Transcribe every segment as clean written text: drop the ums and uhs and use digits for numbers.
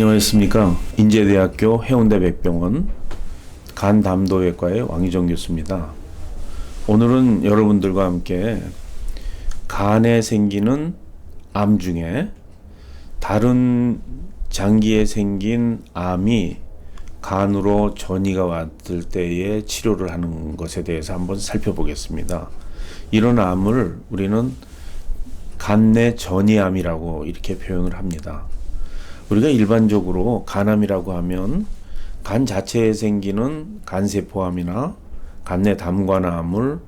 안녕하십니까. 인제대학교 해운대 백병원 간담도외과의 왕희정 교수입니다. 오늘은 여러분들과 함께 간에 생기는 암 중에 다른 장기에 생긴 암이 간으로 전이가 왔을 때의 치료를 하는 것에 대해서 한번 살펴보겠습니다. 이런 암을 우리는 간내 전이암이라고 이렇게 표현을 합니다. 우리가 일반적으로 간암이라고 하면 간 자체에 생기는 간세포암이나 간내 담관암을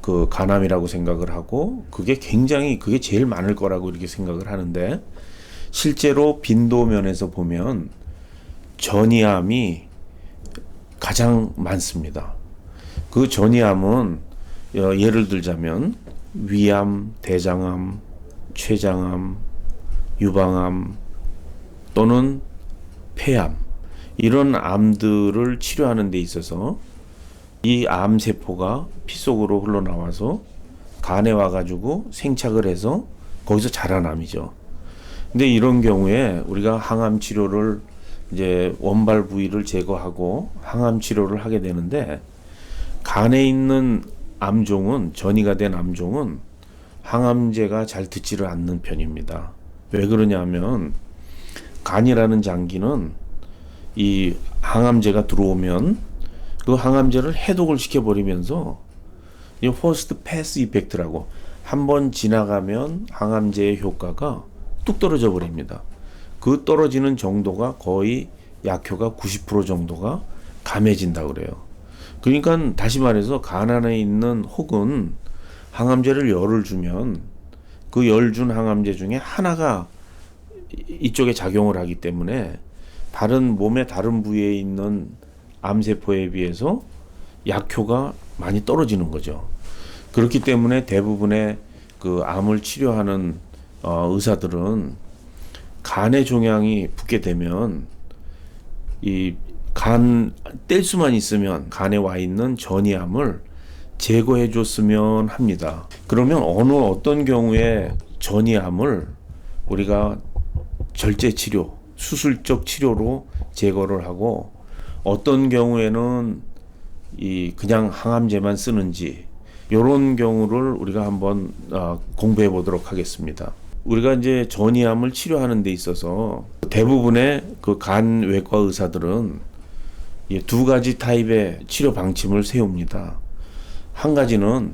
그 간암이라고 생각을 하고 그게 제일 많을 거라고 이렇게 생각을 하는데, 실제로 빈도면에서 보면 전이암이 가장 많습니다. 그 전이암은 예를 들자면 위암, 대장암, 췌장암, 유방암 또는 폐암, 이런 암들을 치료하는 데 있어서 이 암세포가 피 속으로 흘러나와서 간에 와가지고 생착을 해서 거기서 자라남이죠. 근데 이런 경우에 우리가 항암 치료를 이제 원발 부위를 제거하고 항암 치료를 하게 되는데, 간에 있는 암종은, 전이가 된 암종은 항암제가 잘 듣지를 않는 편입니다. 왜 그러냐면 간이라는 장기는 이 항암제가 들어오면 그 항암제를 해독을 시켜버리면서 이 퍼스트 패스 이펙트라고, 한번 지나가면 항암제의 효과가 뚝 떨어져 버립니다. 그 떨어지는 정도가 거의 약효가 90% 정도가 감해진다 그래요. 그러니까 다시 말해서 간 안에 있는 혹은 항암제를 열을 주면 그 열 준 항암제 중에 하나가 이쪽에 작용을 하기 때문에 몸의 다른 부위에 있는 암세포에 비해서 약효가 많이 떨어지는 거죠. 그렇기 때문에 대부분의 그 암을 치료하는 의사들은 간에 종양이 붙게 되면 이 간 뗄 수만 있으면 간에 와 있는 전이암을 제거해 줬으면 합니다. 그러면 어떤 경우에 전이암을 우리가 절제 치료, 수술적 치료로 제거를 하고 어떤 경우에는 그냥 항암제만 쓰는지, 이런 경우를 우리가 한번 공부해 보도록 하겠습니다. 우리가 이제 전이암을 치료하는 데 있어서 대부분의 그 간 외과 의사들은 두 가지 타입의 치료 방침을 세웁니다. 한 가지는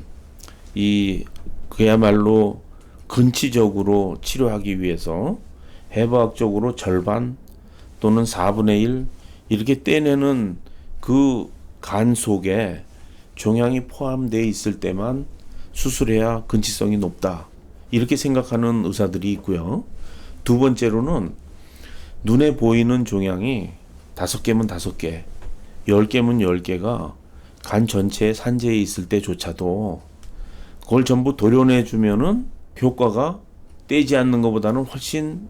그야말로 근치적으로 치료하기 위해서 해부학적으로 절반 또는 4분의 1 이렇게 떼내는 그 간 속에 종양이 포함되어 있을 때만 수술해야 근치성이 높다, 이렇게 생각하는 의사들이 있고요. 두 번째로는 눈에 보이는 종양이 5개면 5개, 10개면 10개가 간 전체에 산재해 있을 때조차도 그걸 전부 도려내 주면은 효과가 떼지 않는 것보다는 훨씬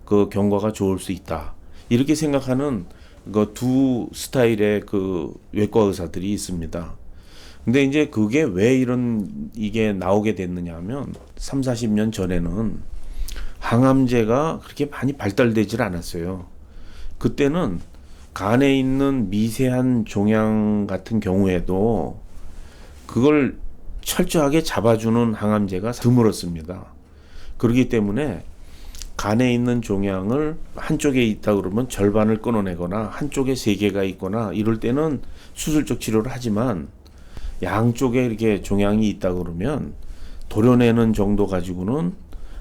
그 경과가 좋을 수 있다, 이렇게 생각하는 그 두 스타일의 그 외과 의사들이 있습니다. 근데 이제 그게 왜 이게 나오게 됐느냐 하면 30-40년 전에는 항암제가 그렇게 많이 발달되질 않았어요. 그때는 간에 있는 미세한 종양 같은 경우에도 그걸 철저하게 잡아주는 항암제가 드물었습니다. 그렇기 때문에 간에 있는 종양을 한쪽에 있다 그러면 절반을 끊어내거나 한쪽에 3개가 있거나 이럴 때는 수술적 치료를 하지만, 양쪽에 이렇게 종양이 있다 그러면 도려내는 정도 가지고는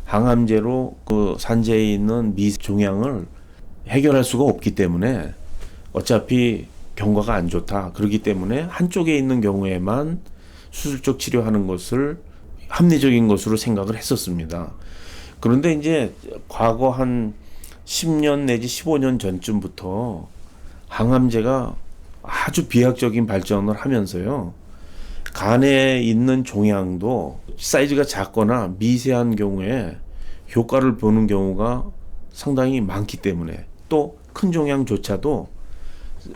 항암제로 그 산재에 있는 종양을 해결할 수가 없기 때문에 어차피 경과가 안 좋다, 그렇기 때문에 한쪽에 있는 경우에만 수술적 치료하는 것을 합리적인 것으로 생각을 했었습니다. 그런데 이제 과거 한 10년 내지 15년 전쯤부터 항암제가 아주 비약적인 발전을 하면서요, 간에 있는 종양도 사이즈가 작거나 미세한 경우에 효과를 보는 경우가 상당히 많기 때문에, 또 큰 종양조차도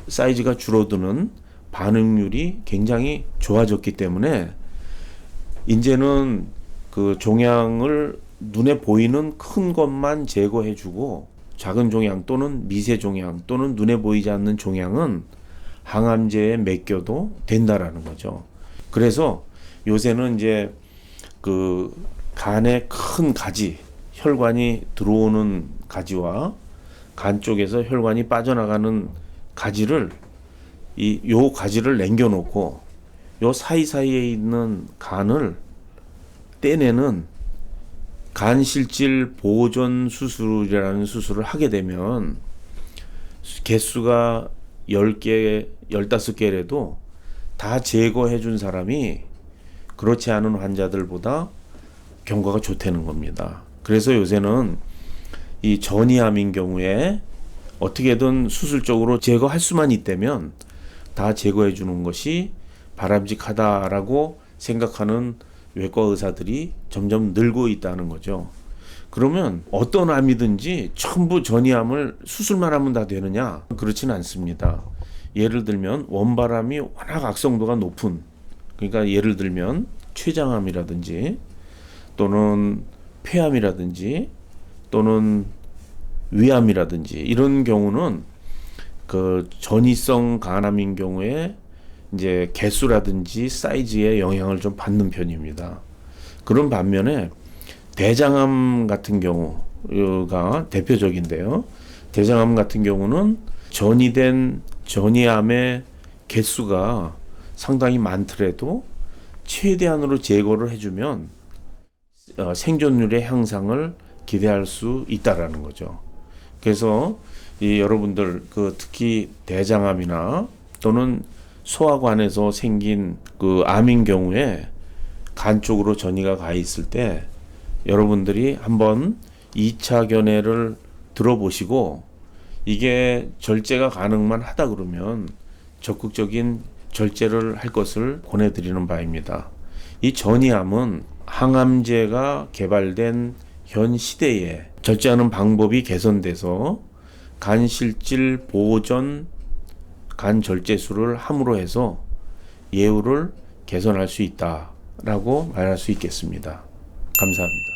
사이즈가 줄어드는 반응률이 굉장히 좋아졌기 때문에 이제는 그 종양을 눈에 보이는 큰 것만 제거해주고 작은 종양 또는 미세 종양 또는 눈에 보이지 않는 종양은 항암제에 맡겨도 된다라는 거죠. 그래서 요새는 이제 그 간에 큰 가지, 혈관이 들어오는 가지와 간 쪽에서 혈관이 빠져나가는 가지를 요 가지를 남겨놓고 요 사이사이에 있는 간을 떼내는 간실질 보존 수술이라는 수술을 하게 되면 개수가 10개, 15개라도 다 제거해 준 사람이 그렇지 않은 환자들보다 경과가 좋다는 겁니다. 그래서 요새는 이 전이암인 경우에 어떻게든 수술적으로 제거할 수만 있다면 다 제거해 주는 것이 바람직하다라고 생각하는 외과 의사들이 점점 늘고 있다는 거죠. 그러면 어떤 암이든지 전부 전이암을 수술만 하면 다 되느냐? 그렇지는 않습니다. 예를 들면 원발암이 워낙 악성도가 높은, 그러니까 예를 들면 췌장암이라든지 또는 폐암이라든지 또는 위암이라든지 이런 경우는 그 전이성 간암인 경우에 이제 개수라든지 사이즈에 영향을 좀 받는 편입니다. 그런 반면에 대장암 같은 경우가 대표적인데요. 대장암 같은 경우는 전이된 전이암의 개수가 상당히 많더라도 최대한으로 제거를 해주면 생존율의 향상을 기대할 수 있다라는 거죠. 그래서 이 여러분들 그 특히 대장암이나 또는 소화관에서 생긴 그 암인 경우에 간 쪽으로 전이가 가 있을 때 여러분들이 한번 2차 견해를 들어보시고 이게 절제가 가능만 하다 그러면 적극적인 절제를 할 것을 권해드리는 바입니다. 이 전이암은 항암제가 개발된 현 시대에 절제하는 방법이 개선돼서 간실질 보존 간 절제술을 함으로 해서 예후를 개선할 수 있다라고 말할 수 있겠습니다. 감사합니다.